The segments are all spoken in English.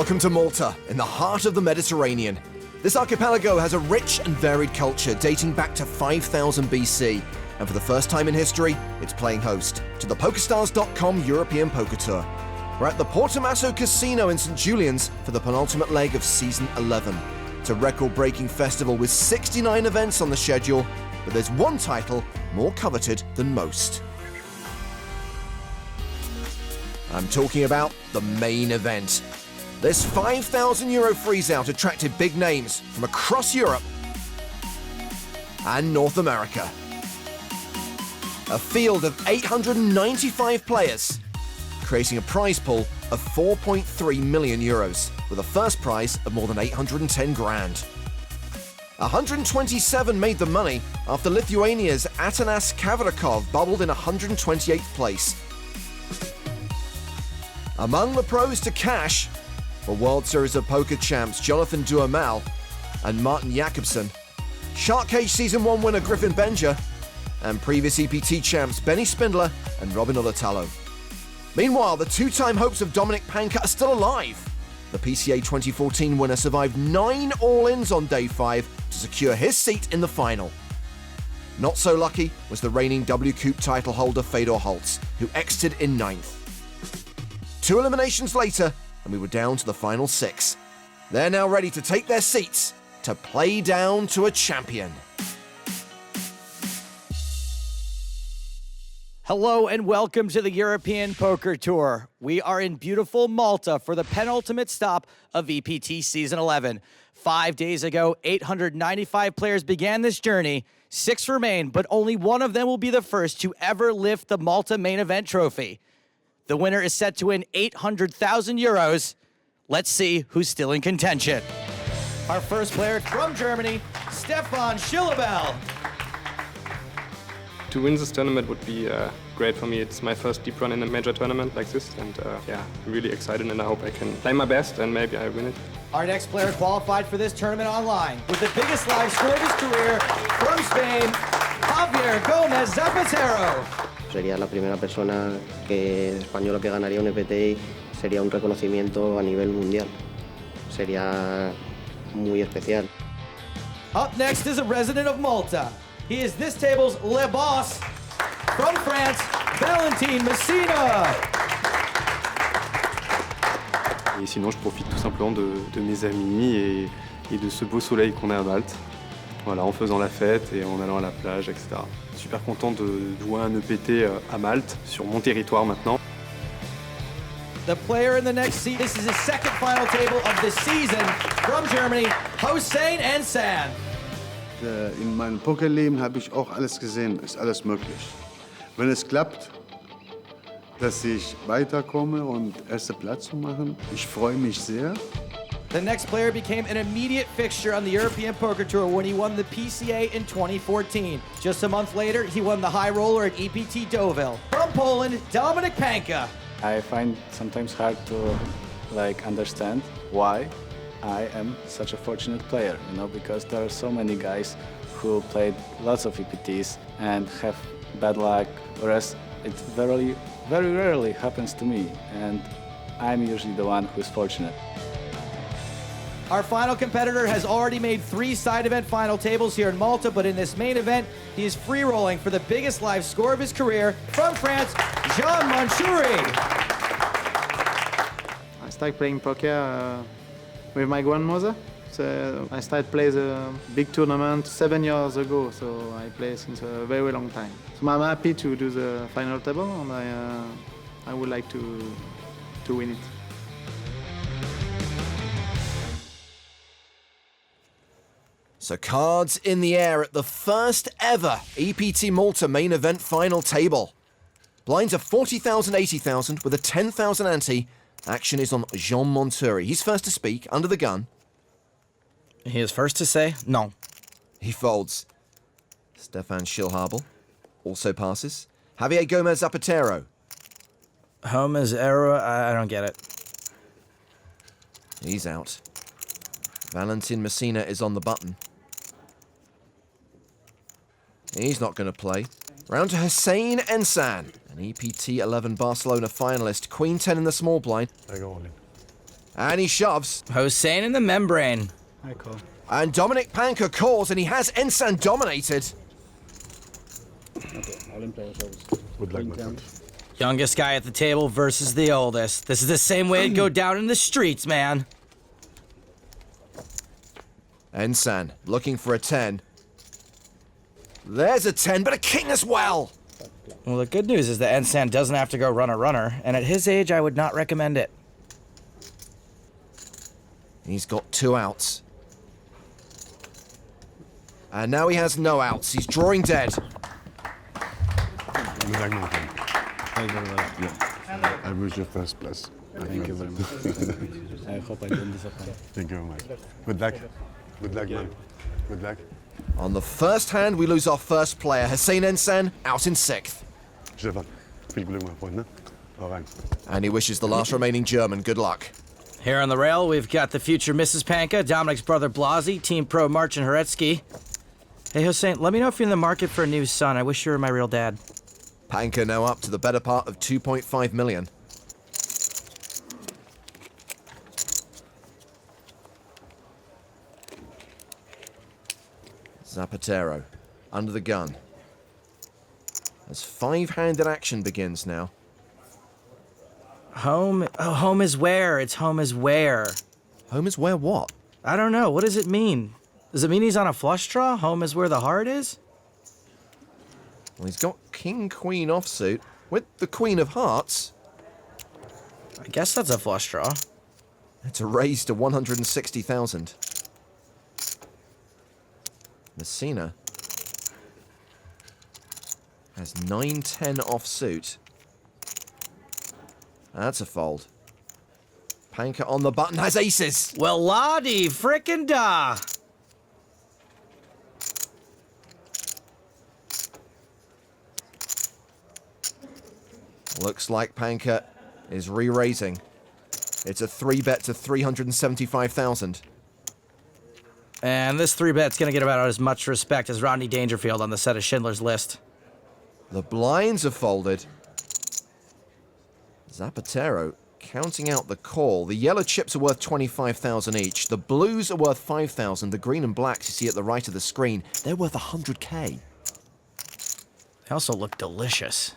Welcome to Malta, in the heart of the Mediterranean. This archipelago has a rich and varied culture dating back to 5000 BC, and for the first time in history, it's playing host to the PokerStars.com European Poker Tour. We're at the Portomasso Casino in St. Julian's for the penultimate leg of Season 11. It's a record-breaking festival with 69 events on the schedule, but there's one title more coveted than most. I'm talking about the main event. This €5,000 freeze-out attracted big names from across Europe and North America. A field of 895 players, creating a prize pool of €4.3 million, with a first prize of more than 810 grand. 127 made the money after Lithuania's Atanas Kavrakov bubbled in 128th place. Among the pros to cash were World Series of Poker champs Jonathan Duhamel and Martin Jakobsen, Shark Cage Season 1 winner Griffin Benja, and previous EPT champs Benny Spindler and Robin Olatalo. Meanwhile, the two-time hopes of Dominic Panka are still alive. The PCA 2014 winner survived 9 all-ins on day 5 to secure his seat in the final. Not so lucky was the reigning WCOOP title holder Fedor Holtz, who exited in 9th. 2 eliminations later, and we were down to the final 6. They're now ready to take their seats to play down to a champion. Hello and welcome to the European Poker Tour. We are in beautiful Malta for the penultimate stop of EPT Season 11. 5 days ago, 895 players began this journey. 6 remain, but only one of them will be the first to ever lift the Malta main event trophy. The winner is set to win €800,000. Let's see who's still in contention. Our first player from Germany, Stefan Schillhabel. To win this tournament would be great for me. It's my first deep run in a major tournament like this, and yeah, I'm really excited, and I hope I can play my best and maybe I win it. Our next player qualified for this tournament online with the biggest live score of his career from Spain, Javier Gomez Zapatero. Sería la primera persona española que ganaría un EPT y sería un reconocimiento a nivel mundial. Sería muy especial. Up next is a resident of Malta. He is this table's Le Boss. From France, Valentin Messina. Et sinon, je profite tout simplement de mes amis et de ce beau soleil qu'on a à Malte. Voilà, en faisant la fête et en allant à la plage, etc. Super content de jouer un EPT à Malte, sur mon territoire maintenant. The player in the next seat, this is his second final table of the season. From Germany, Hossein Ensan. In meinem Pokerleben habe ich auch alles gesehen, ist alles möglich. Wenn es klappt, dass ich weiterkomme und ersten Platz zu machen, ich freue mich sehr. The next player became an immediate fixture on the European Poker Tour when he won the PCA in 2014. Just a month later, he won the high roller at EPT Deauville. From Poland, Dominic Panka. I find sometimes hard to understand why I am such a fortunate player, because there are so many guys who played lots of EPTs and have bad luck, whereas it very, very rarely happens to me, and I'm usually the one who's fortunate. Our final competitor has already made 3 side event final tables here in Malta, but in this main event, he is free rolling for the biggest live score of his career. From France, Jean Manchouri. I started playing poker with my grandmother. So I started playing a big tournament 7 years ago, so I play since a very long time. So I'm happy to do the final table, and I would like to win it. So cards in the air at the first ever EPT Malta main event final table. Blinds are 40,000, 80,000 with a 10,000 ante. Action is on Jean Manchouri. He's first to speak, under the gun. He is first to say no. He folds. Stefan Schillhabel also passes. Javier Gomez Zapatero. Home is error. I don't get it. He's out. Valentin Messina is on the button. He's not going to play. Round to Hossein Ensan, an EPT 11 Barcelona finalist. Queen 10 in the small blind. I go all in. And he shoves. Hossein in the membrane. I call. And Dominic Panka calls, and he has Ensan dominated. Okay, all in players service. Good luck, my friend. Youngest guy at the table versus the oldest. This is the same way it'd go down in the streets, man. Ensan looking for a 10. There's a 10, but a king as well. Well, the good news is that Ensan doesn't have to go runner, and at his age, I would not recommend it. He's got 2 outs. And now he has no outs. He's drawing dead. Good luck, my friend. Yeah. I wish you first place. Thank you very much. I hope I don't disappoint. Thank you very much. Good luck. Good luck, man. Good luck. On the first hand, we lose our first player, Hossein Ensan, out in 6th. Stefan, viel Glück, mein Freund, ne? Hau rein. And he wishes the last remaining German good luck. Here on the rail, we've got the future Mrs. Panka, Dominic's brother Blasi, Team Pro Marcin Horetsky. Hey, Hossein, let me know if you're in the market for a new son. I wish you were my real dad. Panka now up to the better part of 2.5 million. Zapatero, under the gun. As 5-handed action begins now. Home? Oh, home is where? It's home is where? Home is where what? I don't know. What does it mean? Does it mean he's on a flush draw? Home is where the heart is? Well, he's got king-queen offsuit with the queen of hearts. I guess that's a flush draw. It's a raise to 160,000. Messina has 9-10 offsuit. That's a fold. Panka on the button has aces. Well, la-di frickin' da. Looks like Panka is re-raising. It's a 3-bet to 375,000. And this 3-bet's gonna get about as much respect as Rodney Dangerfield on the set of Schindler's List. The blinds are folded. Zapatero counting out the call. The yellow chips are worth 25,000 each. The blues are worth 5,000. The green and blacks you see at the right of the screen, they're worth 100K. They also look delicious.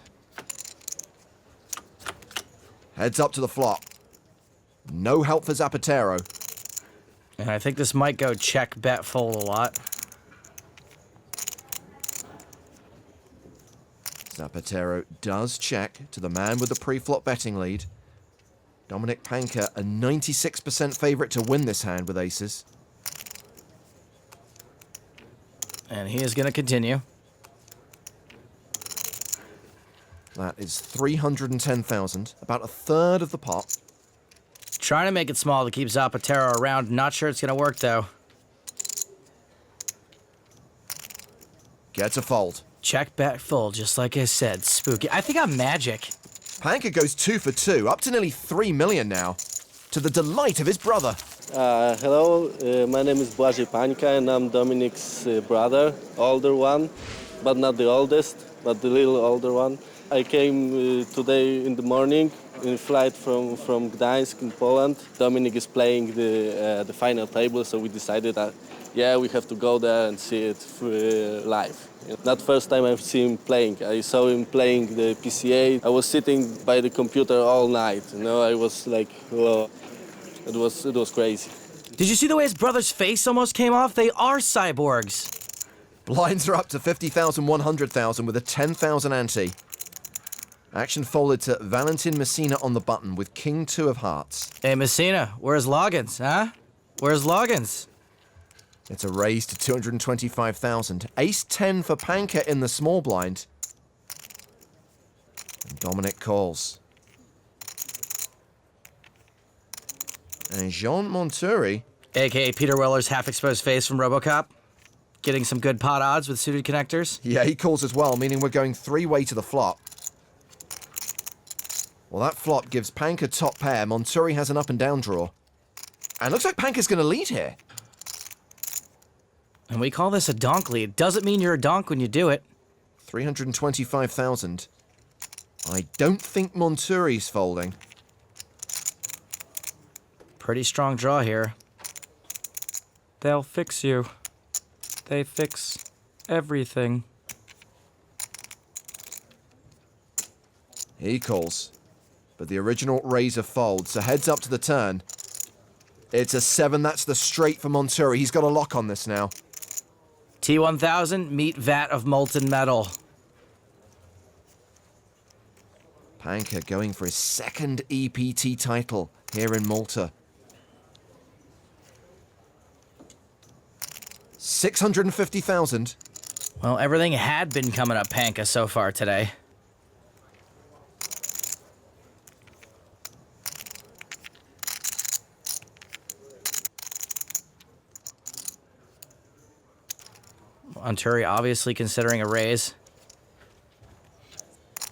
Heads up to the flop. No help for Zapatero. And I think this might go check, bet, fold a lot. Zapatero does check to the man with the pre-flop betting lead. Dominic Panka, a 96% favorite to win this hand with aces. And he is going to continue. That is 310,000, about a third of the pot. Trying to make it small to keep Zapatero around. Not sure it's going to work, though. Gets a fold. Check, bet, fold, just like I said. Spooky. I think I'm magic. Panka goes 2 for 2, up to nearly 3 million now, to the delight of his brother. Hello, my name is Blasi Panka and I'm Dominic's brother, older one, but not the oldest, but the little older one. I came today in the morning in a flight from Gdańsk in Poland. Dominic is playing the final table, so we decided that, yeah, we have to go there and see it live. Not first time I've seen him playing. I saw him playing the PCA. I was sitting by the computer all night. You know, I was like, oh, it was crazy. Did you see the way his brother's face almost came off? They are cyborgs. Blinds are up to 50,000, 100,000 with a 10,000 ante. Action folded to Valentin Messina on the button with King 2 of hearts. Hey, Messina, where's Loggins, huh? Where's Loggins? It's a raise to 225,000. Ace 10 for Panka in the small blind. And Dominic calls. And Jean Monturi, A.K.A. Peter Weller's half-exposed face from RoboCop. Getting some good pot odds with suited connectors. yeah, he calls as well, meaning we're going 3-way to the flop. Well, that flop gives Panka top pair. Monturi has an up and down draw. And looks like Panka's going to lead here. And we call this a donk lead. Doesn't mean you're a donk when you do it. 325,000. I don't think Monturi's folding. Pretty strong draw here. They'll fix you. They fix everything. He calls, but the original razor folds, so heads up to the turn. It's a 7, that's the straight for Monturi. He's got a lock on this now. T1000, meet vat of molten metal. Panka going for his second EPT title here in Malta. 650,000. Well, everything had been coming up Panka so far today. Monturi obviously considering a raise.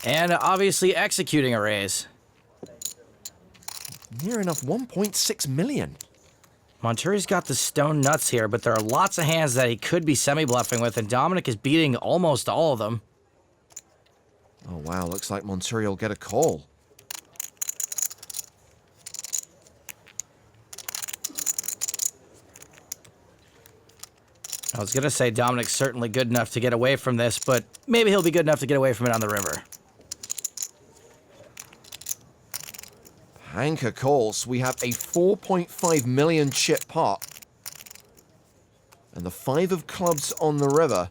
And obviously executing a raise. Near enough 1.6 million. Monturi's got the stone nuts here, but there are lots of hands that he could be semi-bluffing with, and Dominic is beating almost all of them. Oh wow, looks like Monturi will get a call. I was gonna say Dominic's certainly good enough to get away from this, but maybe he'll be good enough to get away from it on the river. Panka calls. We have a 4.5 million chip pot. And the 5 of clubs on the river.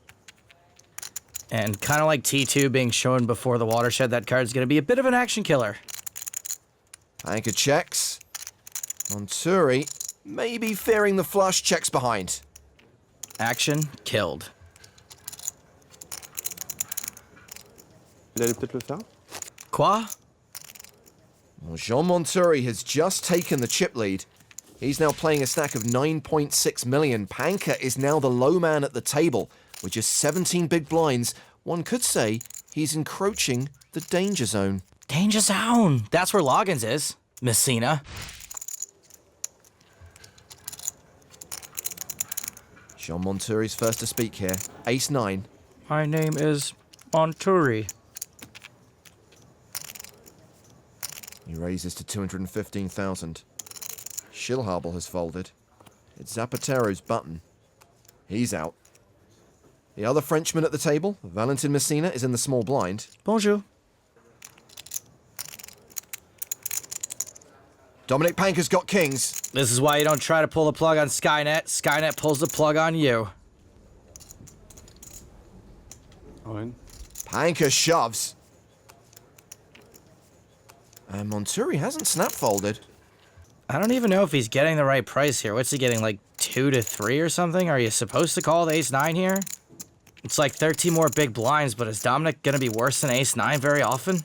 And kind of like T2 being shown before the watershed, that card's gonna be a bit of an action killer. Panka checks. Monturi, maybe fearing the flush, checks behind. Action killed. Il allait peut-être le faire. Quoi? Well, Jean Monturi has just taken the chip lead. He's now playing a stack of 9.6 million. Panka is now the low man at the table. With just 17 big blinds, one could say he's encroaching the danger zone. Danger zone! That's where Loggins is. Messina. Jean Monturi's first to speak here. Ace-9. My name is Monturi. He raises to 215,000. Schillhabel has folded. It's Zapatero's button. He's out. The other Frenchman at the table, Valentin Messina, is in the small blind. Bonjour. Dominic Panka's got kings. This is why you don't try to pull the plug on Skynet. Skynet pulls the plug on you. Ouais. Panka shoves. And Monturi hasn't snap folded. I don't even know if he's getting the right price here. What's he getting, like 2 to 3 or something? Are you supposed to call the ace-9 here? It's like 13 more big blinds, but is Dominic gonna be worse than ace-9 very often?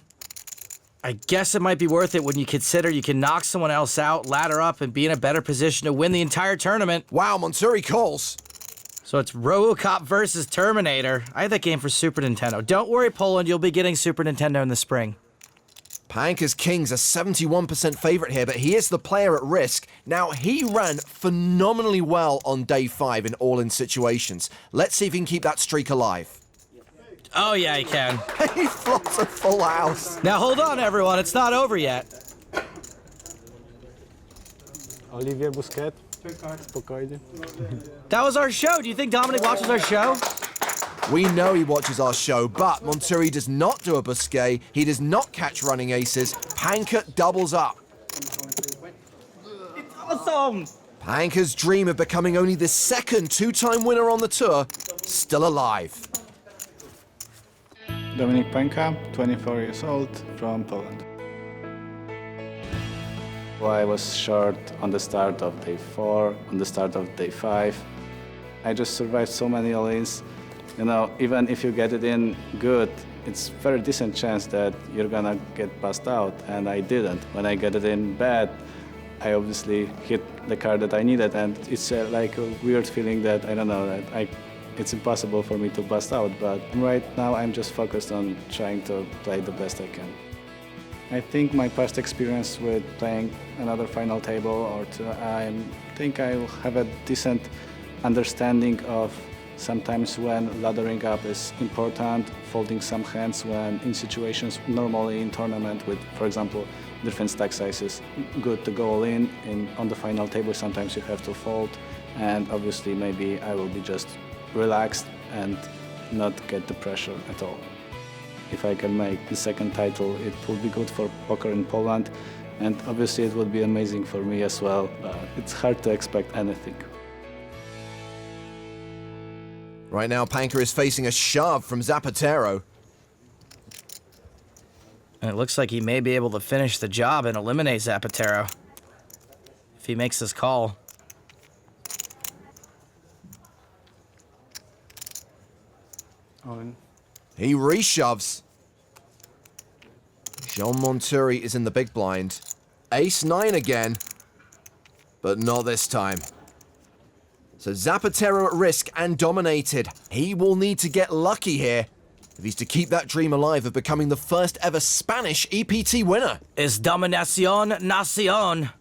I guess it might be worth it when you consider you can knock someone else out, ladder up, and be in a better position to win the entire tournament. Wow, Monturi calls. So it's RoboCop versus Terminator. I had that game for Super Nintendo. Don't worry, Poland, you'll be getting Super Nintendo in the spring. Panka's king's a 71% favorite here, but he is the player at risk. Now, he ran phenomenally well on day 5 in all-in situations. Let's see if he can keep that streak alive. Oh, yeah, he can. He flops a full house. Now, hold on, everyone. It's not over yet. Olivier Busquets. Spokojnie. That was our show. Do you think Dominic watches our show? We know he watches our show, but Monturi does not do a Busquet. He does not catch running aces. Panka doubles up. It's awesome! Panka's dream of becoming only the second 2-time winner on the tour, still alive. Dominic Panka, 24 years old, from Poland. Well, I was short on the start of day 4, on the start of day 5. I just survived so many all-ins. You know, even if you get it in good, it's very decent chance that you're gonna get passed out, and I didn't. When I get it in bad, I obviously hit the card that I needed, and it's like a weird feeling that, I don't know, that it's impossible for me to bust out, but right now I'm just focused on trying to play the best I can. I think my past experience with playing another final table or two, I think I'll have a decent understanding of sometimes when laddering up is important, folding some hands when in situations normally in tournament with, for example, different stack sizes, good to go all in. On the final table sometimes you have to fold, and obviously maybe I will be just relaxed and not get the pressure at all. If I can make the second title, it would be good for poker in Poland, and obviously it would be amazing for me as well, but it's hard to expect anything. Right now, Panka is facing a shove from Zapatero. And it looks like he may be able to finish the job and eliminate Zapatero if he makes this call. He reshoves. Jean Monturi is in the big blind. Ace-9 again, but not this time. So Zapatero at risk and dominated. He will need to get lucky here if he's to keep that dream alive of becoming the first ever Spanish EPT winner. Es dominación nación.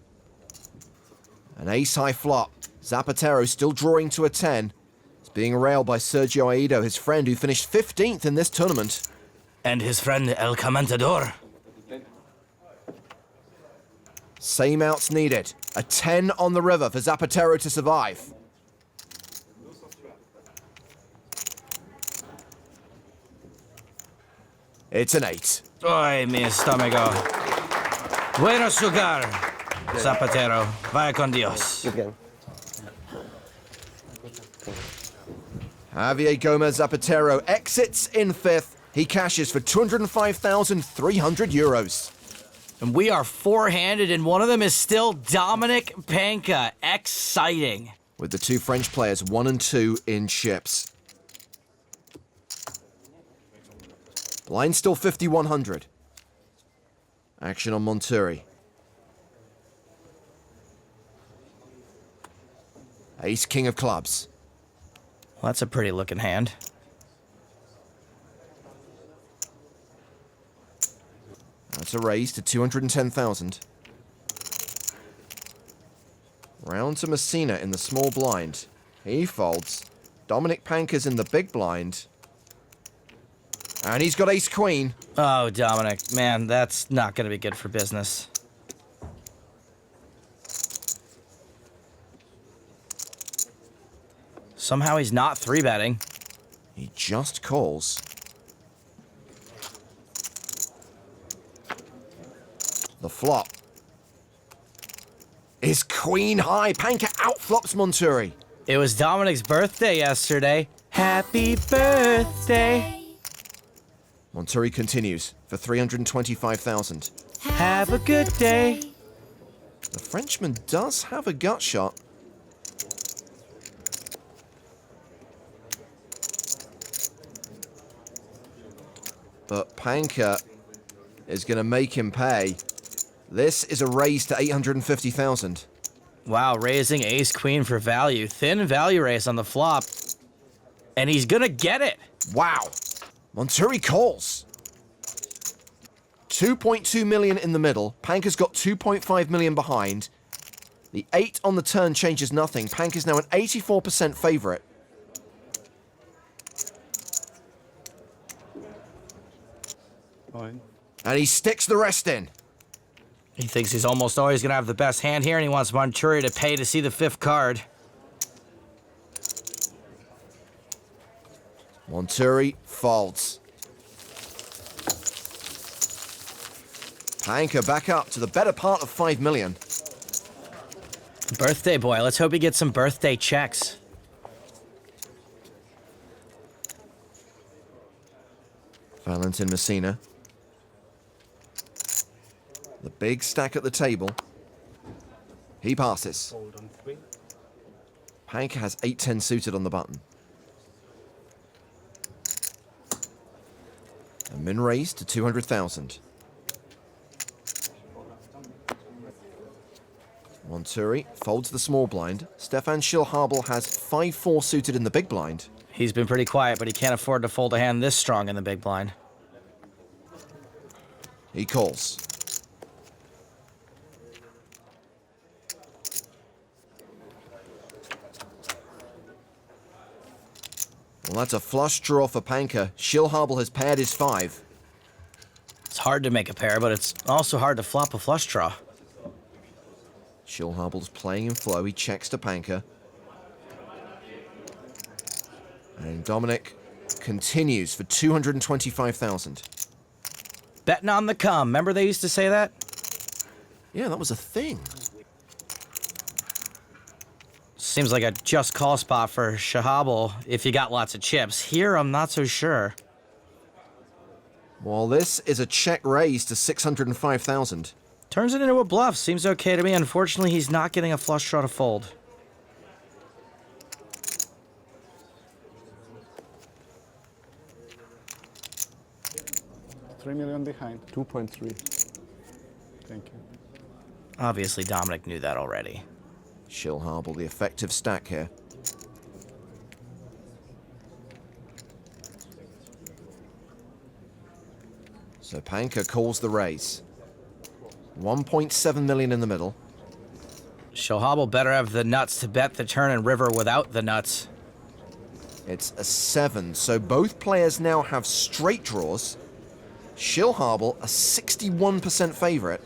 An ace-high flop. Zapatero still drawing to a 10. He's being railed by Sergio Aido, his friend who finished 15th in this tournament. And his friend El Comentador. Same outs needed. A 10 on the river for Zapatero to survive. It's an 8. Ay, mi estómago. Bueno jugar, Zapatero. Vaya con Dios. Good game. Javier Gomez Zapatero exits in 5th. He cashes for 205,300 euros. And we are four-handed, and one of them is still Dominic Panka. Exciting. With the two French players 1 and 2 in chips. Blind still 5,100. Action on Monturi. Ace King of clubs. Well, that's a pretty looking hand. That's a raise to 210,000. Round to Messina in the small blind. He folds. Dominic Panka's in the big blind. And he's got ace queen. Oh, Dominic, man, that's not going to be good for business. Somehow he's not 3-betting. He just calls. The flop is queen high. Panka outflops Monturi. It was Dominic's birthday yesterday. Happy birthday. Monturi continues for 325,000. Have a good day. The Frenchman does have a gut shot. But Panka is going to make him pay. This is a raise to 850,000. Wow, raising ace-queen for value. Thin value raise on the flop. And he's going to get it. Wow. Monturi calls. 2.2 million in the middle. Panka's got 2.5 million behind. The 8 on the turn changes nothing. Panka's now an 84% favorite. Fine. And he sticks the rest in. He thinks he's almost always going to have the best hand here, and he wants Monturi to pay to see the 5th card. Monturi folds. Panka back up to the better part of 5 million. Birthday boy, let's hope he gets some birthday checks. Valentin Messina. The big stack at the table. He passes. Panka has 8-10 suited on the button. A min raise to 200,000. Monturi folds the small blind. Stefan Schillhabel has 5-4 suited in the big blind. He's been pretty quiet, but he can't afford to fold a hand this strong in the big blind. He calls. Well, that's a flush draw for Panka. Schillhabel has paired his 5. It's hard to make a pair, but it's also hard to flop a flush draw. Schillhabel's playing in flow. He checks to Panka. And Dominic continues for 225,000. Betting on the come. Remember they used to say that? Yeah, that was a thing. Seems like a just call spot for Schillhabel if you got lots of chips. Here, I'm not so sure. Well, this is a check raise to 605,000. Turns it into a bluff. Seems okay to me. Unfortunately, he's not getting a flush draw to fold. $3 million behind. 2.3. Thank you. Obviously, Dominic knew that already. Schillhabel, the effective stack here. So Panka calls the raise. 1.7 million in the middle. Schillhabel better have the nuts to bet the turn and river without the nuts. It's a 7, so both players now have straight draws. Schillhabel, a 61% favorite.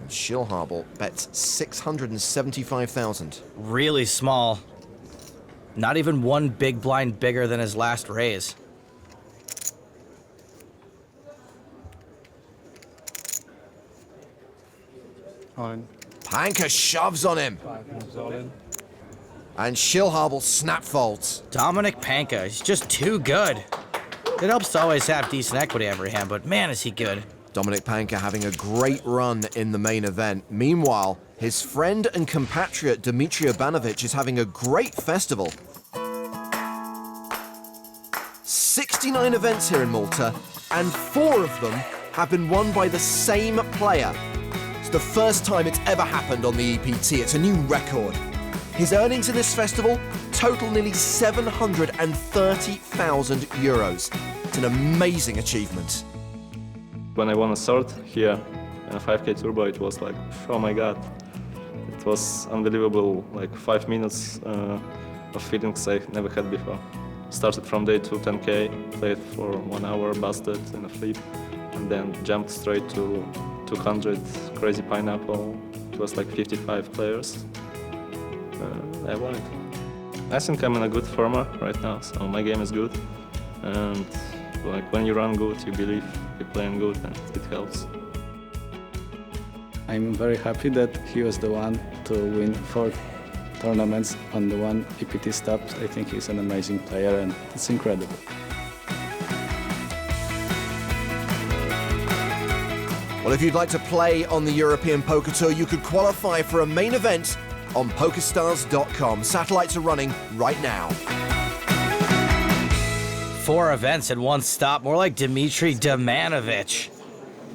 And Schillhabel bets 675,000. Really small. Not even one big blind bigger than his last raise. All in. Panka shoves on him. And Schillhabel snap folds. Dominic Panka, he's just too good. It helps to always have decent equity every hand, but man, is he good. Dominic Panka having a great run in the main event. Meanwhile, his friend and compatriot Dmitry Urbanovich is having a great festival. 69 events here in Malta, and 4 of them have been won by the same player. It's the first time it's ever happened on the EPT. It's a new record. His earnings in this festival total nearly 730,000 euros. It's an amazing achievement. When I won a third here in a 5K turbo, it was like, oh my god. It was unbelievable, like 5 minutes of feelings I never had before. Started from day 2 10K, played for 1 hour, busted in a flip, and then jumped straight to 200, crazy pineapple. It was like 55 players. I won it. I think I'm in a good form right now, so my game is good. And like when you run good, you believe you're playing good, and it helps. I'm very happy that he was the one to win 4 tournaments on the one EPT stop. I think he's an amazing player, and it's incredible. Well, if you'd like to play on the European Poker Tour, you could qualify for a main event on PokerStars.com. Satellites are running right now. 4 events in 1 stop, more like Dmitry Damanovich.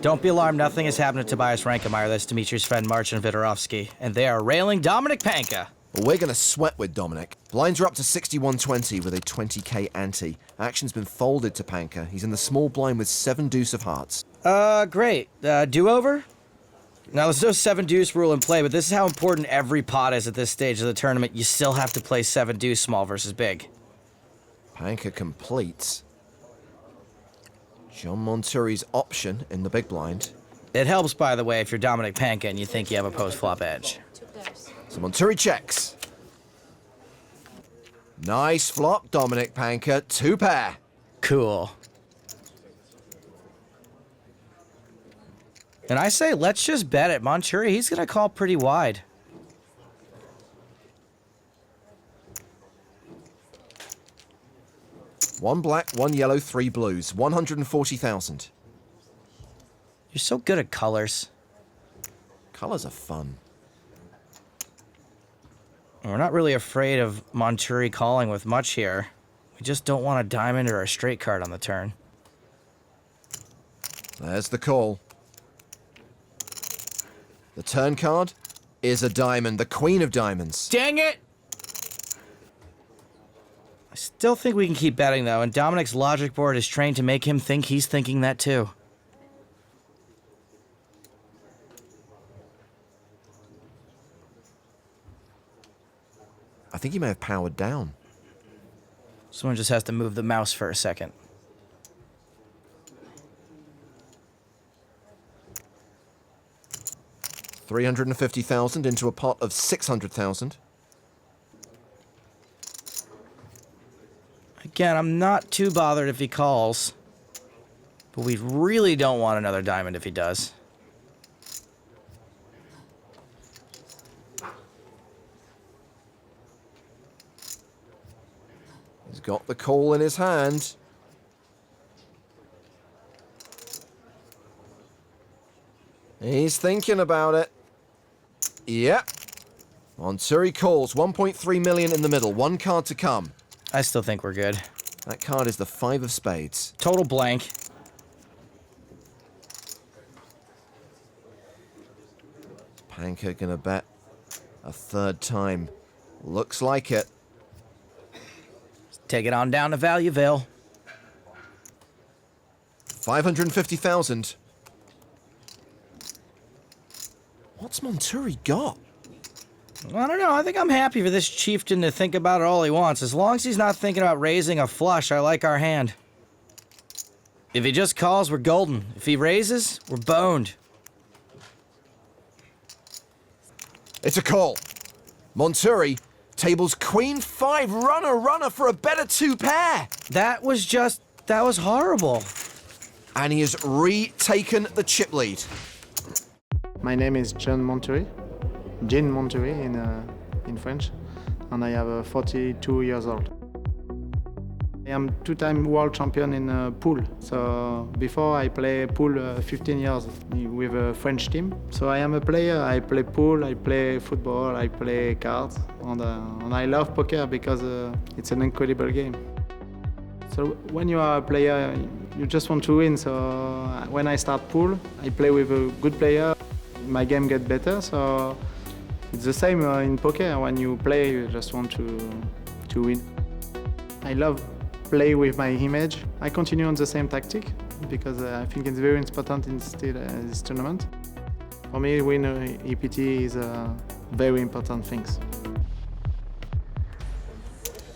Don't be alarmed, nothing has happened to Tobias Rankemeyer. That's Dimitri's friend Marcin Vidorovsky, and they are railing Dominic Panka. Well, we're going to sweat with Dominic. Blinds are up to 6120 with a 20k ante. Action's been folded to Panka. He's in the small blind with 7 deuce of hearts. Great. Do-over? Now, there's no 7 deuce rule in play, but this is how important every pot is at this stage of the tournament. You still have to play 7 deuce small versus big. Panka completes. John Monturi's option in the big blind. It helps, by the way, if you're Dominic Panka and you think you have a post-flop edge. So Monturi checks. Nice flop, Dominic Panka. 2 pair. Cool. And I say, let's just bet it. Monturi, he's going to call pretty wide. One black, 1 yellow, 3 blues. 140,000. You're so good at colors. Colors are fun. We're not really afraid of Monturi calling with much here. We just don't want a diamond or a straight card on the turn. There's the call. The turn card is a diamond, the queen of diamonds. Dang it! I still think we can keep betting, though, and Dominic's logic board is trained to make him think he's thinking that, too. think he may have powered down. Someone just has to move the mouse for a second. $350,000 into a pot of $600,000. Again, I'm not too bothered if he calls, but we really don't want another diamond if he does. He's got the call in his hand. He's thinking about it. Yep. Monturi calls. 1.3 million in the middle. One card to come. I still think we're good. That card is the 5 of spades. Total blank. Panka gonna bet a third time. Looks like it. Take it on down to Valueville. 550,000. What's Monturi got? I don't know. I think I'm happy for this chieftain to think about it all he wants. As long as he's not thinking about raising a flush, I like our hand. If he just calls, we're golden. If he raises, we're boned. It's a call. Monturi tables queen 5 runner for a better 2 pair. That was horrible. And he has retaken the chip lead. My name is Jean Montury in French, and I am 42 years old. I am 2-time world champion in pool. So before I play pool 15 years with a French team. So I am a player. I play pool, I play football, I play cards, and I love poker because it's an incredible game. So when you are a player, you just want to win. So when I start pool, I play with a good player. My game gets better. So it's the same in poker. When you play, you just want to win. I love play with my image. I continue on the same tactic because I think it's very important in this tournament. For me, win EPT is a very important thing.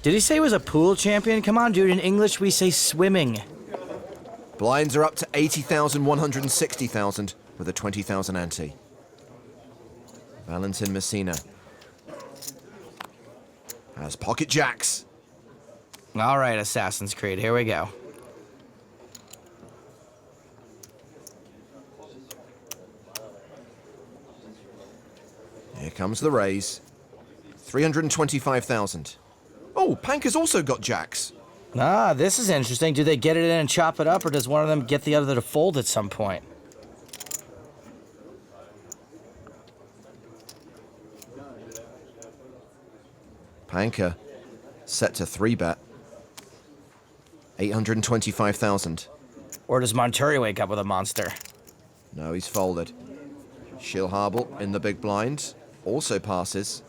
Did he say he was a pool champion? Come on, dude. In English, we say swimming. Blinds are up to 80,000, 160,000 with a 20,000 ante. Valentin Messina has pocket jacks. All right, Assassin's Creed, here we go. Here comes the raise. 325,000. Oh, Panka's also got jacks. Ah, this is interesting. Do they get it in and chop it up, or does one of them get the other to fold at some point? Panka set to 3-bet. 825,000. Or does Monturi wake up with a monster? No, he's folded. Schillhabel in the big blind. Also passes.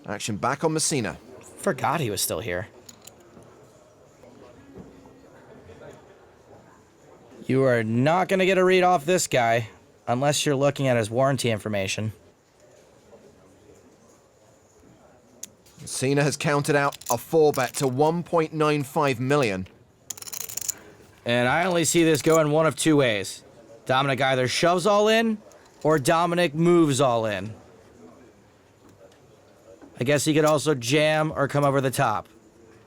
Action back on Messina. Forgot he was still here. You are not going to get a read off this guy unless you're looking at his warranty information. Messina has counted out a 4-bet to 1.95 million. And I only see this going one of two ways. Dominic either shoves all in, or Dominic moves all in. I guess he could also jam or come over the top.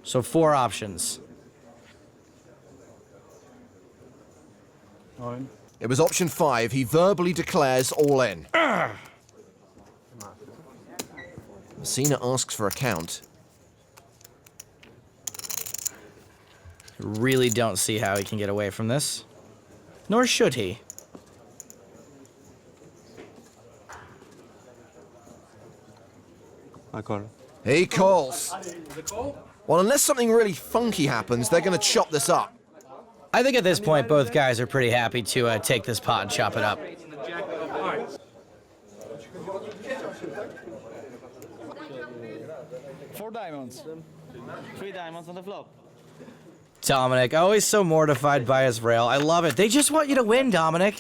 So 4 options. All in. It was option 5. He verbally declares all in. Messina asks for a count. Really don't see how he can get away from this. Nor should he. I call. He calls. Well, unless something really funky happens, they're going to chop this up. I think at this point, both guys are pretty happy to take this pot and chop it up. Four diamonds. 3 diamonds on the flop. Dominic, always so mortified by his rail. I love it. They just want you to win, Dominic.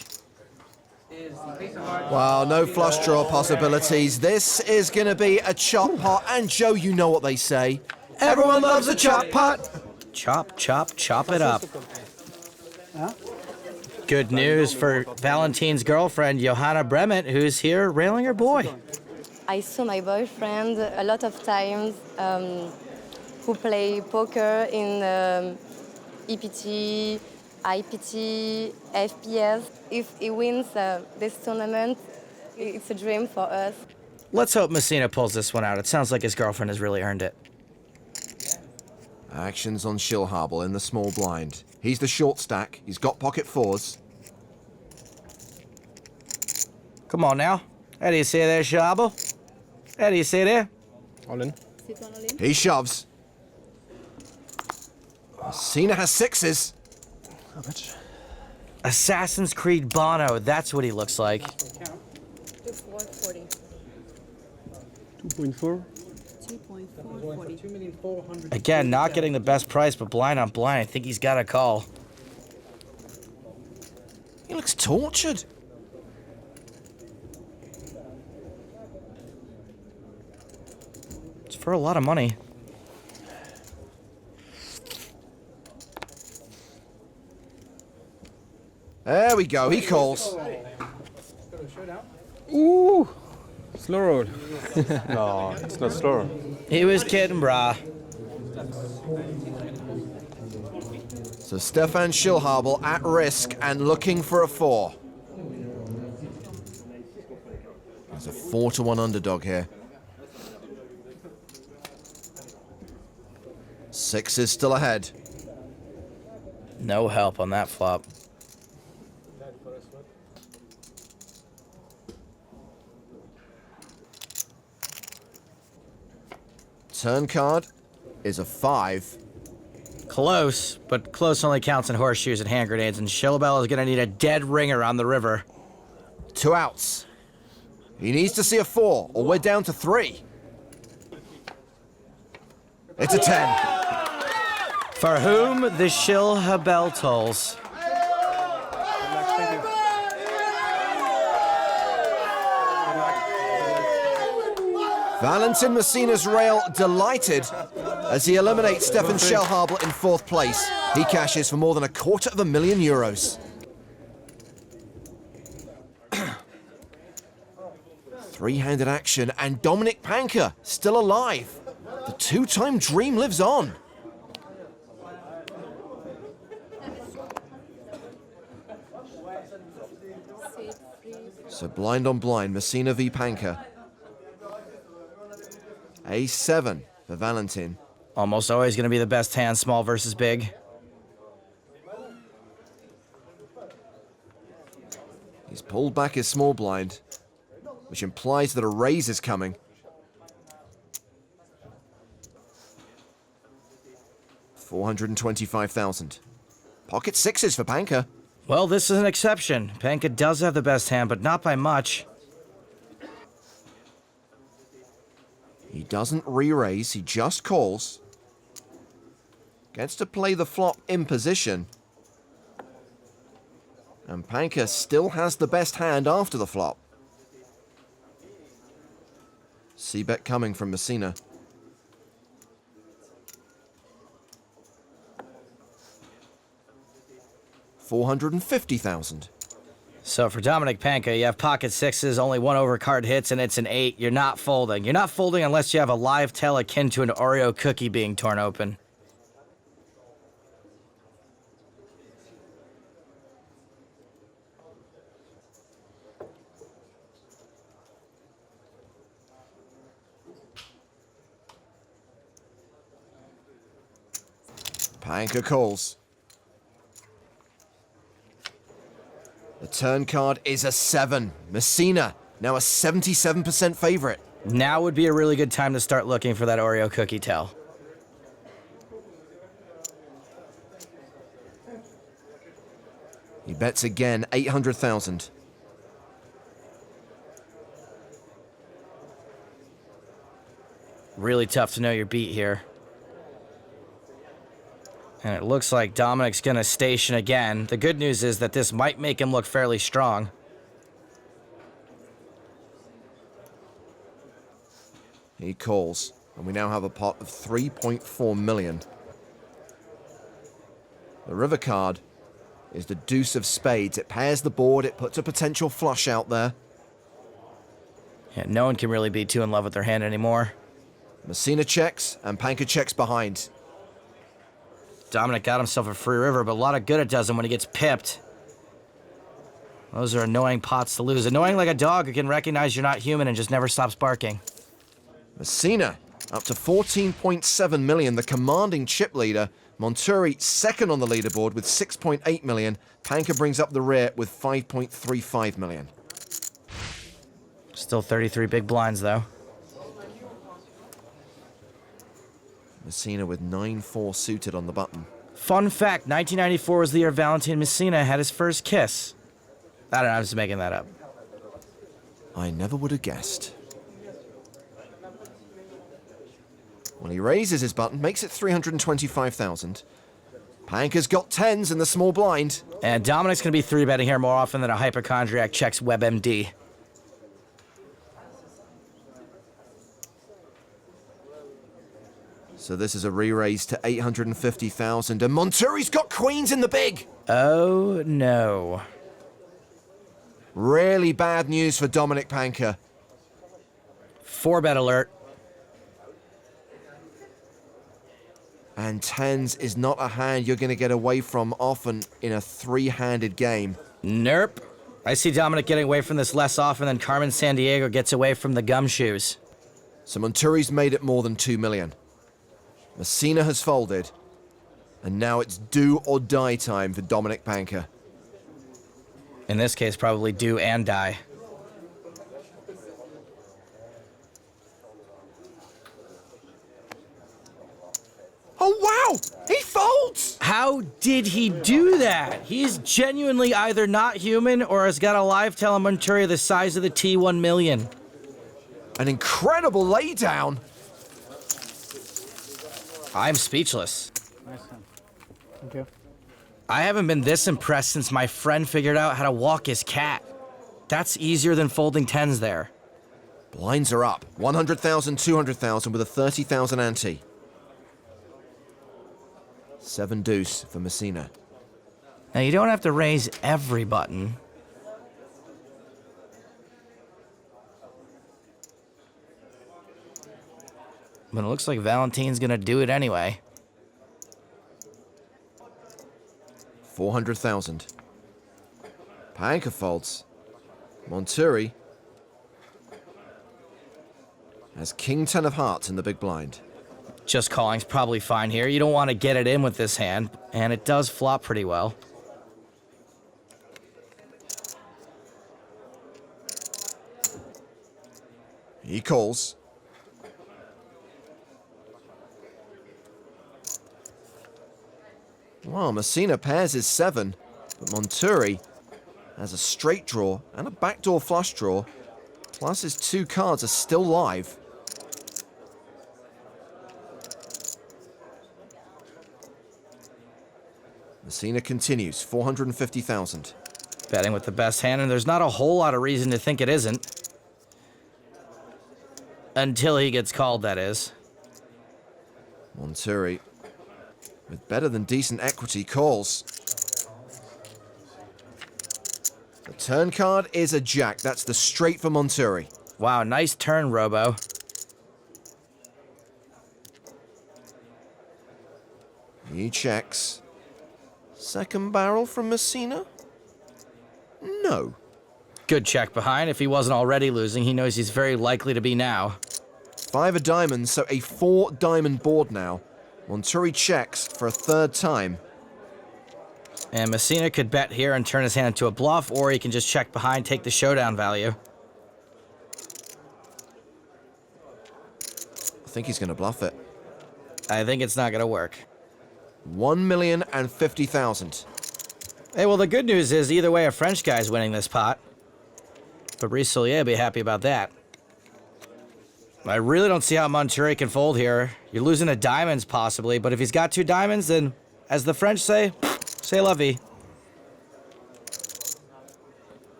Well, no flush draw possibilities. This is going to be a chop pot, and Joe, you know what they say. Everyone loves a chop pot. Chop, chop, chop it up. Good news for Valentine's girlfriend, Johanna Bremet, who's here railing her boy. I saw my boyfriend a lot of times who play poker in EPT, IPT, FPS. If he wins this tournament, it's a dream for us. Let's hope Messina pulls this one out. It sounds like his girlfriend has really earned it. Actions on Schillhabel in the small blind. He's the short stack. He's got pocket fours. Come on now. How do you say there, Schillhabel? How do you say there? All in. He shoves. Messina has sixes. How much? Assassin's Creed Bono. That's what he looks like. 2.40. 2.4. 2.440. Again, not getting the best price, but blind on blind. I think he's got a call. He looks tortured. It's for a lot of money. There we go. He calls. Ooh! Slow roll. No, it's not slow. He was kidding, brah. So Stefan Schillhabel at risk and looking for a 4. There's a 4-1 underdog here. 6 is still ahead. No help on that flop. Turn card is a 5. Close, but close only counts in horseshoes and hand grenades, and Schillhabel is going to need a dead ringer on the river. 2 outs. He needs to see a 4, or we're down to 3. It's a 10. For whom the Schillhabel tolls. Valentin Messina's rail delighted as he eliminates Stefan Schillhabel in 4th place. He cashes for more than €250,000. Three-handed action, and Dominic Panka still alive. The two-time dream lives on. So blind on blind, Messina v Panka. A7 for Valentin. Almost always going to be the best hand, small versus big. He's pulled back his small blind, which implies that a raise is coming. $425,000. Pocket sixes for Panka. Well, this is an exception. Panka does have the best hand, but not by much. He doesn't re-raise, he just calls. Gets to play the flop in position. And Panka still has the best hand after the flop. C-bet coming from Messina. $450,000. So for Dominic Panka, you have pocket sixes, only 1 overcard hits, and it's an 8. You're not folding. You're not folding unless you have a live tell akin to an Oreo cookie being torn open. Panka calls. The turn card is a 7. Messina, now a 77% favorite. Now would be a really good time to start looking for that Oreo cookie tell. He bets again, 800,000. Really tough to know your beat here. And it looks like Dominic's gonna station again. The good news is that this might make him look fairly strong. He calls, and we now have a pot of 3.4 million. The river card is the deuce of spades. It pairs the board, it puts a potential flush out there. Yeah, no one can really be too in love with their hand anymore. Messina checks, and Panka checks behind. Dominic got himself a free river, but a lot of good it does him when he gets pipped. Those are annoying pots to lose. Annoying like a dog who can recognize you're not human and just never stops barking. Messina up to 14.7 million, the commanding chip leader. Monturi second on the leaderboard with 6.8 million. Panka brings up the rear with 5.35 million. Still 33 big blinds, though. Messina with 9-4 suited on the button. Fun fact, 1994 was the year Valentin Messina had his first kiss. I don't know, I'm just making that up. I never would have guessed. Well, he raises his button, makes it 325,000. Panka's got 10s in the small blind. And Dominic's going to be 3-betting here more often than a hypochondriac checks WebMD. So this is a re-raise to 850,000, and Monturi's got queens in the big! Oh, no. Really bad news for Dominic Panka. 4-bet alert. And 10s is not a hand you're going to get away from often in a 3-handed game. Nope. I see Dominic getting away from this less often than Carmen Sandiego gets away from the gumshoes. So Monturi's made it more than 2 million. Messina has folded, and now it's do or die time for Dominic Panka. In this case, probably do and die. Oh, wow! He folds! How did he do that? He's genuinely either not human or has got a live telemonturia the size of the T1 million. An incredible laydown. I'm speechless. Nice hand. Thank you. I haven't been this impressed since my friend figured out how to walk his cat. That's easier than folding 10s there. Blinds are up. 100,000, 200,000 with a 30,000 ante. 7 deuce for Messina. Now, you don't have to raise every button. But it looks like Valentin's gonna do it anyway. 400,000. Panka folds. Monturi has king 10 of hearts in the big blind. Just calling's probably fine here. You don't want to get it in with this hand, and it does flop pretty well. He calls. Well, Messina pairs his 7, but Monturi has a straight draw and a backdoor flush draw, plus his 2 cards are still live. Messina continues, 450,000. Betting with the best hand, and there's not a whole lot of reason to think it isn't. Until he gets called, that is. Monturi, with better than decent equity, calls. The turn card is a jack. That's the straight for Monturi. Wow, nice turn, Robo. He checks. Second barrel from Messina? No. Good check behind. If he wasn't already losing, he knows he's very likely to be now. 5 of diamonds, so a 4-diamond board now. Monturi checks for a 3rd time. And Messina could bet here and turn his hand into a bluff, or he can just check behind, take the showdown value. I think he's going to bluff it. I think it's not going to work. 1,050,000. Hey, well, the good news is either way, a French guy's winning this pot. Fabrice Solier will be happy about that. I really don't see how Monturi can fold here. You're losing to diamonds, possibly, but if he's got 2 diamonds, then, as the French say, c'est la vie.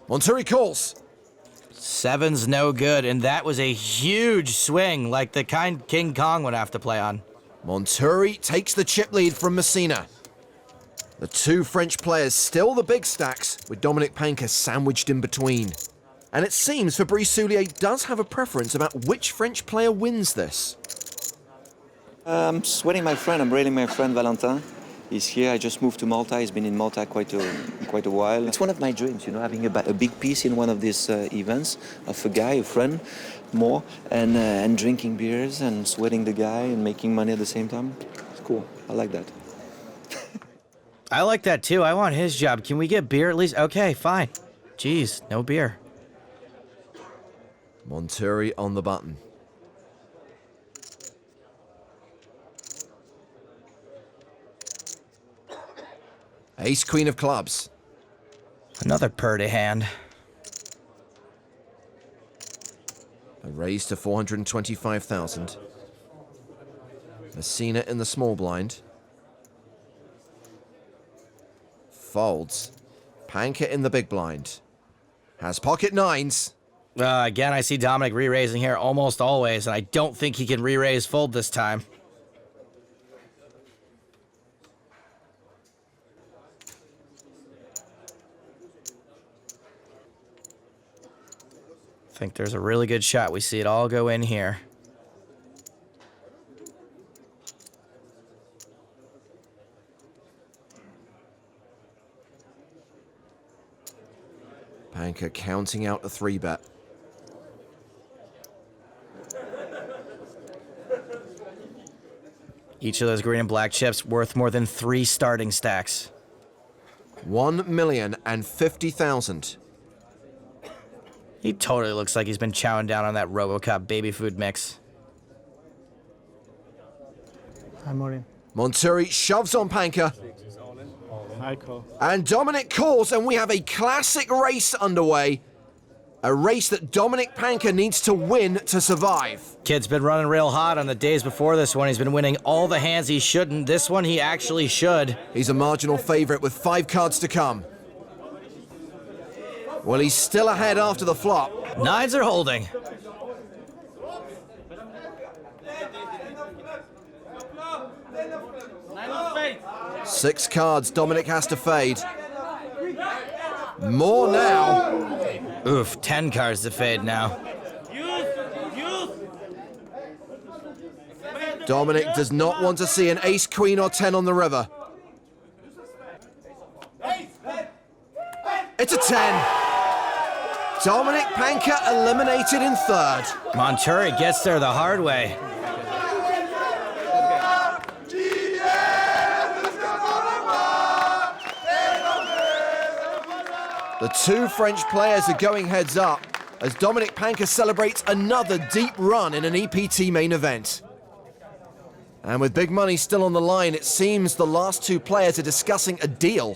Monturi calls. 7's no good, and that was a huge swing, like the kind King Kong would have to play on. Monturi takes the chip lead from Messina. The two French players still the big stacks, with Dominic Panka sandwiched in between. And it seems Fabrice Soulier does have a preference about which French player wins this. I'm sweating my friend. I'm rating my friend Valentin. He's here. I just moved to Malta. He's been in Malta quite a while. It's one of my dreams, you know, having a big piece in one of these events of a guy, a friend, more, and drinking beers and sweating the guy and making money at the same time. It's cool. I like that. I like that too. I want his job. Can we get beer at least? Okay, fine. Jeez, no beer. Monturi on the button. Ace Queen of clubs. Another purdy hand. A raise to 425,000. Messina in the small blind. Folds. Panka in the big blind. Has pocket nines. Again, I see Dominic re-raising here almost always, and I don't think he can re-raise fold this time. I think there's a really good shot. We see it all go in here. Panka counting out a 3-bet. Each of those green and black chips worth more than 3 starting stacks. 1,050,000. He totally looks like he's been chowing down on that RoboCop baby food mix. Hi, Maureen. Monturi shoves on Panka. Hi, Cole. And Dominic calls, and we have a classic race underway. A race that Dominic Panka needs to win to survive. Kid's been running real hot on the days before this one. He's been winning all the hands he shouldn't. This one he actually should. He's a marginal favorite with 5 cards to come. Well, he's still ahead after the flop. 9s are holding. Six cards Dominic has to fade. More now. Oof, 10 cards to fade now. Dominic does not want to see an ace, queen, or 10 on the river. It's a 10. Dominic Panka eliminated in third. Monturi gets there the hard way. The two French players are going heads up as Dominic Panka celebrates another deep run in an EPT main event. And with big money still on the line, it seems the last two players are discussing a deal.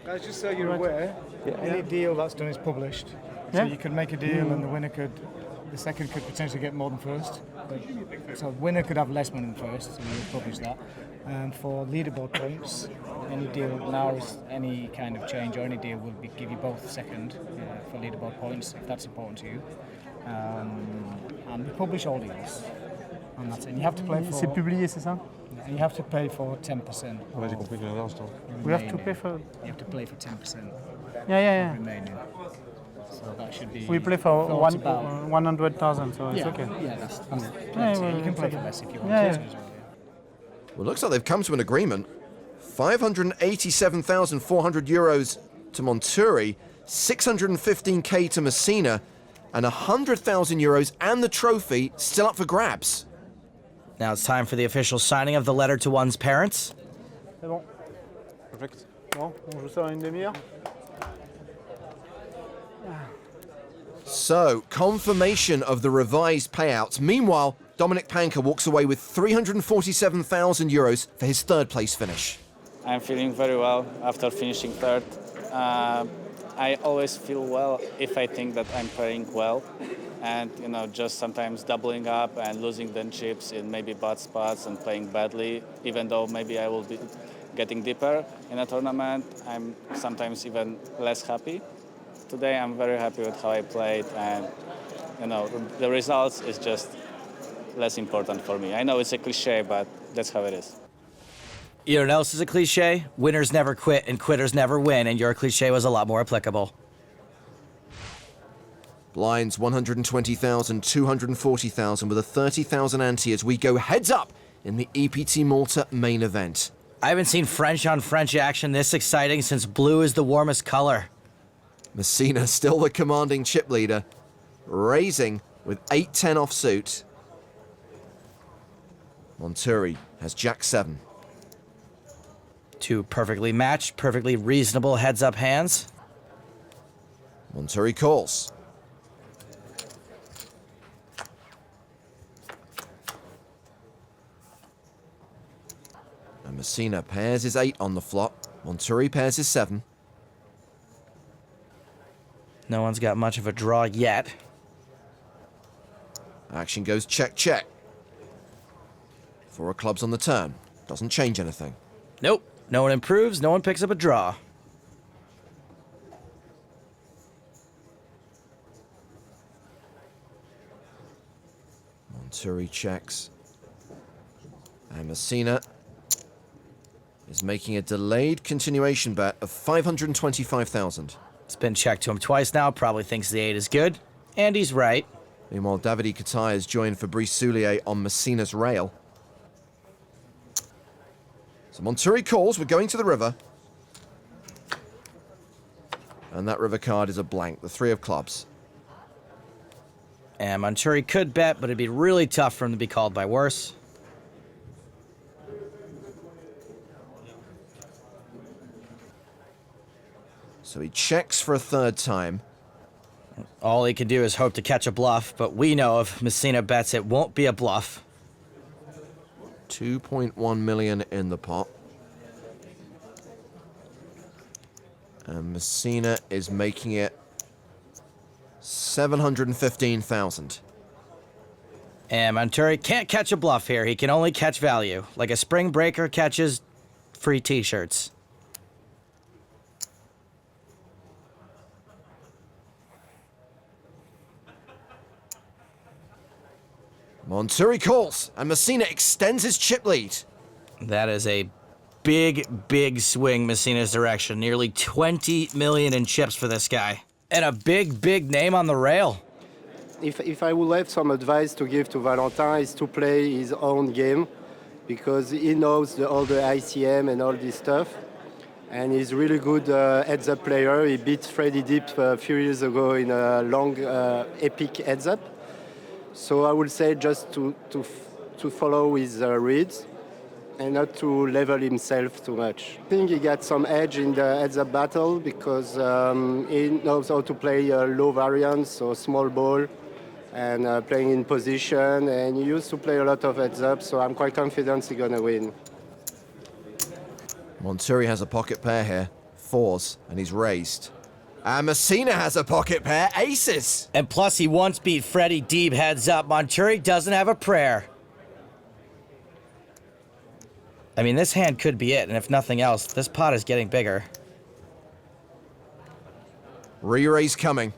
Guys, just so you're aware, any deal that's done is published. So you could make a deal and the second could potentially get more than first. So the winner could have less money than first, so we'll publish that. For leaderboard points, any deal now is any kind of change or any deal will give you both second for leaderboard points, if that's important to you. And we publish all deals. And that's it. You have to play for... C'est publié, c'est ça? And you have to pay for 10%. Ouais, j'ai compris que l'instant. We have to pay for... You have to play for 10%. Yeah. Remaining. So that should be... We play for 100,000, so it's okay. Yeah, that's it. You can play for less if you want to as well. Well, it looks like they've come to an agreement. 587,400 euros to Monturi, 615k to Messina, and 100,000 euros and the trophy still up for grabs. Now it's time for the official signing of the letter to one's parents. C'est bon. Perfect. Bon, on joue ça dans une demi-heure. So, confirmation of the revised payouts. Meanwhile, Dominic Panka walks away with 347,000 euros for his third place finish. I'm feeling very well after finishing third. I always feel well if I think that I'm playing well. And, just sometimes doubling up and losing the chips in maybe bad spots and playing badly, even though maybe I will be getting deeper in a tournament, I'm sometimes even less happy. Today I'm very happy with how I played, and the results is just less important for me. I know it's a cliche, but that's how it is. You know what else is a cliche? Winners never quit and quitters never win, and your cliche was a lot more applicable. Blinds 120,000, 240,000 with a 30,000 ante as we go heads up in the EPT Malta main event. I haven't seen French on French action this exciting since blue is the warmest color. Messina still the commanding chip leader, raising with 8-10 offsuit. Monturi has Jack-7. Two perfectly matched, perfectly reasonable heads-up hands. Monturi calls. And Messina pairs his 8 on the flop. Monturi pairs his 7. No one's got much of a draw yet. Action goes check, check. 4 of clubs on the turn. Doesn't change anything. Nope. No one improves, no one picks up a draw. Monturi checks. And Messina is making a delayed continuation bet of 525,000. It's been checked to him twice now, probably thinks the 8 is good, and he's right. Meanwhile, Davide Katai has joined Fabrice Soulier on Messina's rail. So Monturi calls, we're going to the river. And that river card is a blank, the 3 of clubs. And Monturi could bet, but it'd be really tough for him to be called by worse. So he checks for a 3rd time. All he can do is hope to catch a bluff, but we know if Messina bets, it won't be a bluff. 2.1 million in the pot. And Messina is making it 715,000. And Monturi can't catch a bluff here. He can only catch value, like a spring breaker catches free t-shirts. Monturi calls, and Messina extends his chip lead. That is a big, big swing Messina's direction. Nearly 20 million in chips for this guy. And a big, big name on the rail. If I would have some advice to give to Valentin is to play his own game, because he knows all the ICM and all this stuff. And he's really good heads-up player. He beat Freddy Deep a few years ago in a long, epic heads-up. So I would say just to follow his reads and not to level himself too much. I think he got some edge in the heads-up battle because he knows how to play low variance, so small ball, and playing in position. And he used to play a lot of heads-up, so I'm quite confident he's going to win. Monturi has a pocket pair here, 4s, and he's raised. And Messina has a pocket pair, aces. And plus, he once beat Freddy Deeb heads up. Monturi doesn't have a prayer. I mean, this hand could be it, and if nothing else, this pot is getting bigger. Re-raise coming.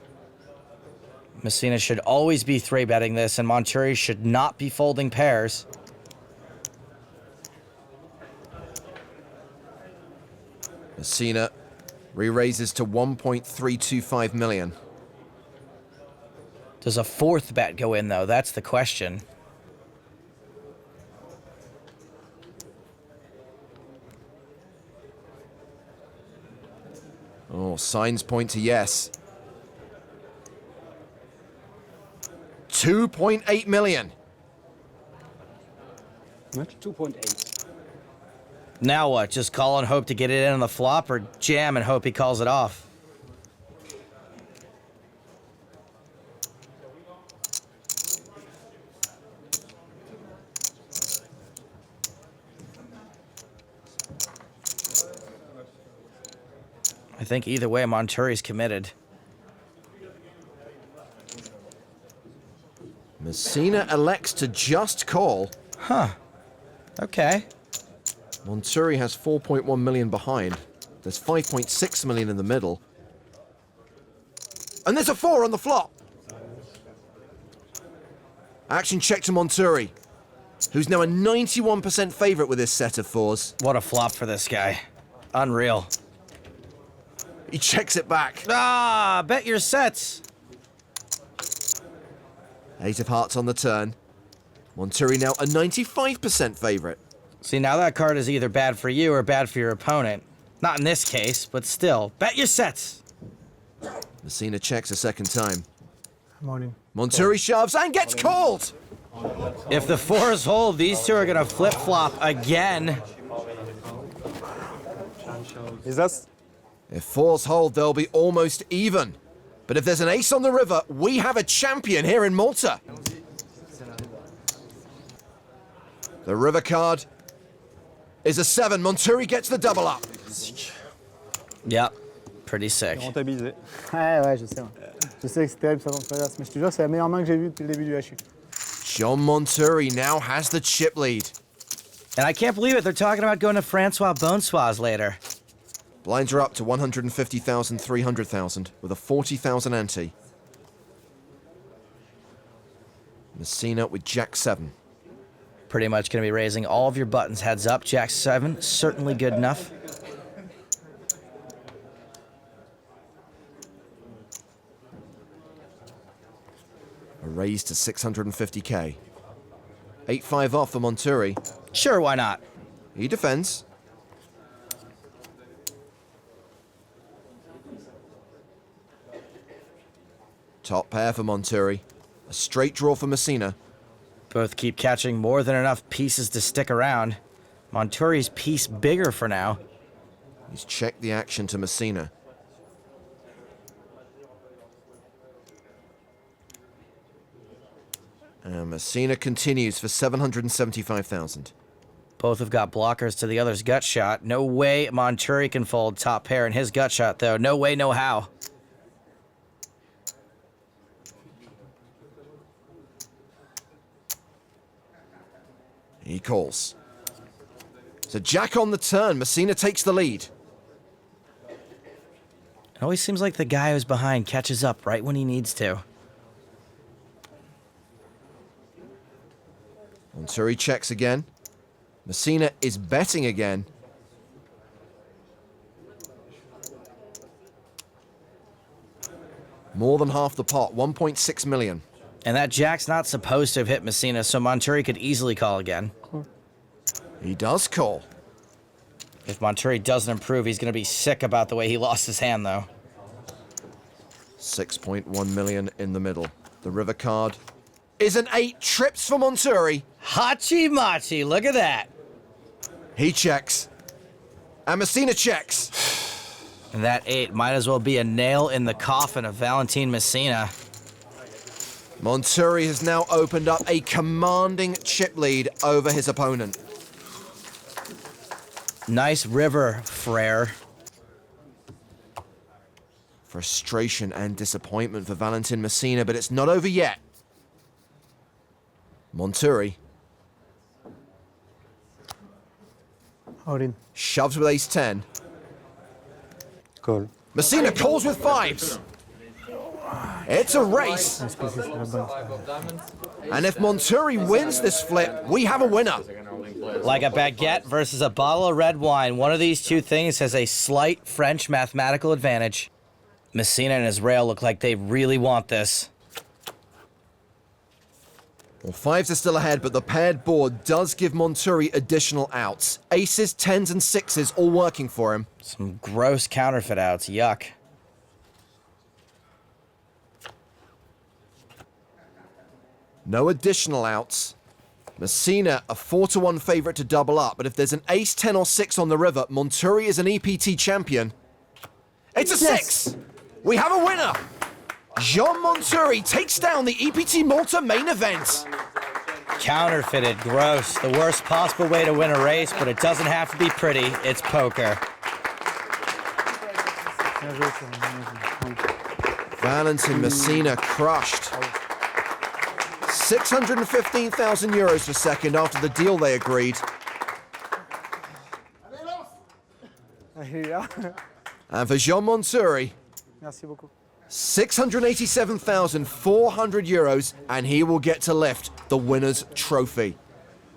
Messina should always be 3-betting this, and Monturi should not be folding pairs. Messina re-raises to 1.325 million. Does a 4th bet go in, though? That's the question. Oh, signs point to yes. 2.8 million. 2.8. Now what? Just call and hope to get it in on the flop, or jam and hope he calls it off? I think either way, Monturi's committed. Messina elects to just call. Huh. Okay. Monturi has 4.1 million behind. There's 5.6 million in the middle. And there's a 4 on the flop. Action check to Monturi, who's now a 91% favorite with this set of 4s. What a flop for this guy. Unreal. He checks it back. Ah, bet your sets. 8 of hearts on the turn. Monturi now a 95% favorite. See, now that card is either bad for you or bad for your opponent. Not in this case, but still. Bet your sets. Messina checks a second time. Morning. Monturi shoves and gets called. If the 4s hold, these two are going to flip-flop again. Is that? If 4s hold, they'll be almost even. But if there's an ace on the river, we have a champion here in Malta. The river card is a 7. Monturi gets the double up. Yep, pretty sick. Rentabilisé. Ouais, je sais. Je sais que c'est terrible ça contre Traverse, mais je te jure, c'est la meilleure main que j'ai vue depuis le début du HU. John Monturi now has the chip lead. And I can't believe it, they're talking about going to Francois Bonsoir's later. Blinds are up to 150,000, 300,000 with a 40,000 ante. Messina with Jack 7. Pretty much going to be raising all of your buttons heads up. Jack 7, certainly good enough. A raise to 650k. 8-5 off for Monturi. Sure, why not? He defends. Top pair for Monturi. A straight draw for Messina. Both keep catching more than enough pieces to stick around. Monturi's piece bigger for now. He's checked the action to Messina. And Messina continues for 775,000. Both have got blockers to the other's gut shot. No way Monturi can fold top pair in his gut shot, though. No way, no how. He calls. So Jack on the turn. Messina takes the lead. It always seems like the guy who's behind catches up right when he needs to. Monturi checks again. Messina is betting again. More than half the pot, 1.6 million. And that jack's not supposed to have hit Messina, so Monturi could easily call again. He does call. If Monturi doesn't improve, he's going to be sick about the way he lost his hand, though. 6.1 million in the middle. The river card is an 8. Trips for Monturi. Hachi machi, look at that. He checks. And Messina checks. And that 8 might as well be a nail in the coffin of Valentin Messina. Monturi has now opened up a commanding chip lead over his opponent. Nice river, Frere. Frustration and disappointment for Valentin Messina, but it's not over yet. Monturi shoves with ace 10. Call. Messina calls with 5s. It's a race. And if Monturi wins this flip, we have a winner. Like a baguette versus a bottle of red wine, one of these two things has a slight French mathematical advantage. Messina and his rail look like they really want this. Well, 5s are still ahead, but the paired board does give Monturi additional outs. Aces, 10s, and 6s all working for him. Some gross counterfeit outs, yuck. No additional outs. Messina, a 4-1 favorite to double up, but if there's an ace, 10, or 6 on the river, Monturi is an EPT champion. It's a 6! We have a winner! Jean Monturi takes down the EPT Malta main event. Counterfeited, gross. The worst possible way to win a race, but it doesn't have to be pretty. It's poker. Valentin Messina crushed. 615,000 euros for second after the deal they agreed. And for Jean Monturi, 687,400 euros, and he will get to lift the winner's trophy.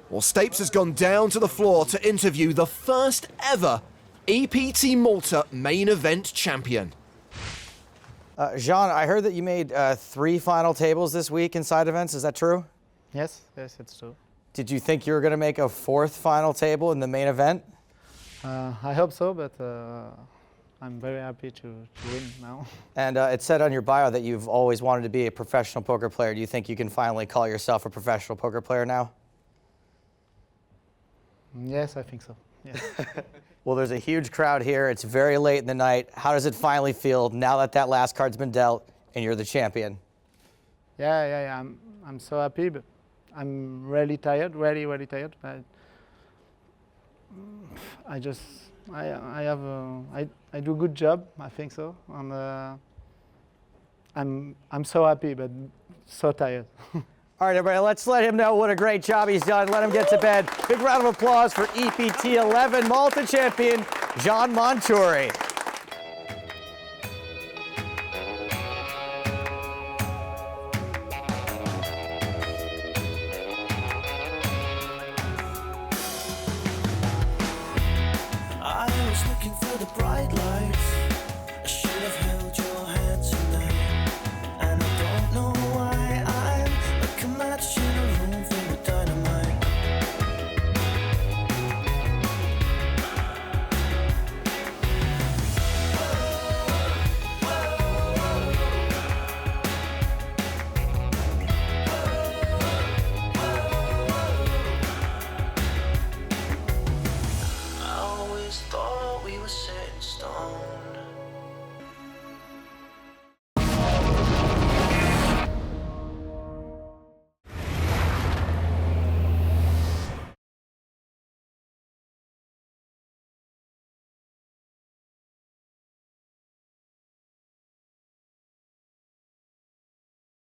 Well, Stapes has gone down to the floor to interview the first ever EPT Malta main event champion. Jean, I heard that you made 3 final tables this week in side events. Is that true? Yes, it's true. Did you think you were going to make a 4th final table in the main event? I hope so, but I'm very happy to win now. And it said on your bio that you've always wanted to be a professional poker player. Do you think you can finally call yourself a professional poker player now? Yes, I think so. Yes. Well, there's a huge crowd here. It's very late in the night. How does it finally feel now that that last card's been dealt and you're the champion? Yeah. I'm so happy, but I'm really tired, really tired. I do a good job, I think so, and I'm so happy, but so tired. All right, everybody, let's let him know what a great job he's done. Let him get to bed. Big round of applause for EPT 11 Malta champion, Jean Monturi. I was looking for the bright lights.